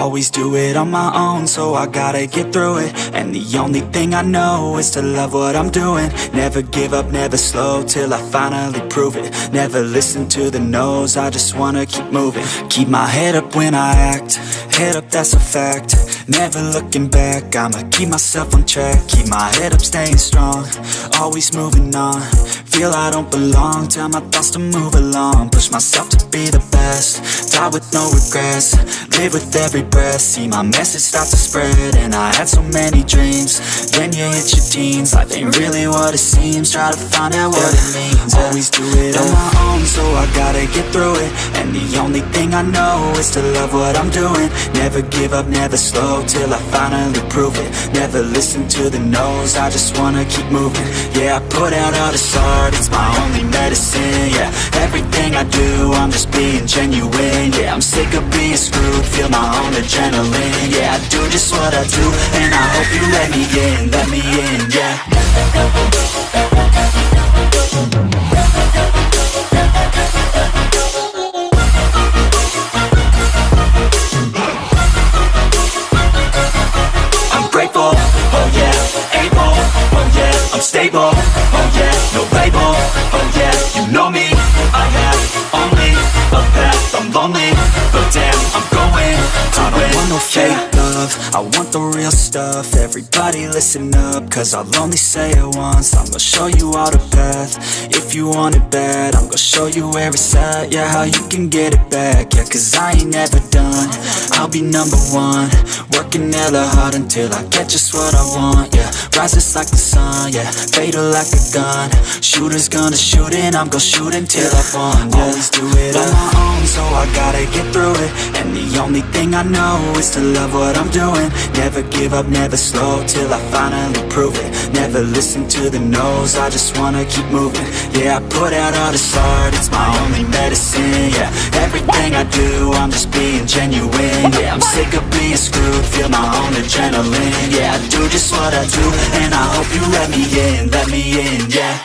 Always do it on my own, so I gotta get through it. And the only thing I know is to love what I'm doing. Never give up, never slow, till I finally prove it. Never listen to the no's, I just wanna keep moving. Keep my head up when I act, head up, that's a fact. Never looking back, I'ma keep myself on track. Keep my head up, staying strong, always moving on. Feel I don't belong, tell my thoughts to move along. Push myself to be the best, die with no regrets. Live with every breath, see my message start to spread. And I had so many dreams, then you hit your teens. Life ain't really what it seems, try to find out what it means. Always do it on my own, so I gotta get through it. And the only thing I know is to love what I'm doing. Never give up, never slow, till I finally prove it. Never listen to the no's, I just wanna keep moving. Yeah, I put out all this art, it's my only medicine. Yeah, everything I do, I'm just being genuine. Yeah, I'm sick of being screwed, feel my own adrenaline. Yeah, I do just what I do, and I hope you let me in, yeah. I'm grateful, oh yeah, able, oh yeah, I'm stable, oh yeah, no label, oh yeah, you know me, I have only a path, I'm lonely, but damn, I'm going to win. I don't want no fake love, I want the real stuff. Everybody listen up, cause I'll only say it once. I'm gonna show you all the path, if you want it bad. I'm gonna show you where it's at, yeah, how you can get it back. Yeah, cause I ain't never done, I'll be number one. Working hella hard until I get just what I want, yeah. Rises like the sun, yeah, fatal like a gun. Shooter's gonna shoot and I'm gonna shoot until I won, yeah. Always do it on my own, so I gotta get through it. And the only thing I know is to love what I'm doing. Never give up, never slow, till I finally prove it. Never listen to the no's, I just wanna keep moving. Yeah, I put out all this art, it's my only medicine. Yeah, everything I do, I'm just being genuine. Yeah, I'm sick of being screwed, feel my own adrenaline. Yeah, I do just what I do, and I hope you let me in, yeah.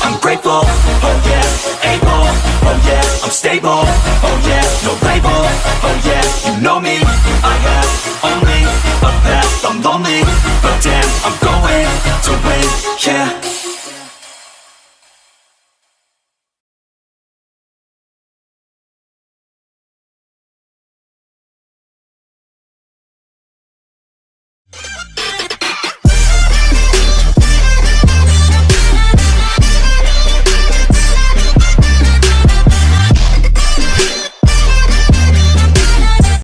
I'm grateful, oh yeah, able, oh yeah, I'm stable, oh yeah, no label, oh yeah, you know me, I have only a path, I'm lonely, but damn, I'm going to win, yeah.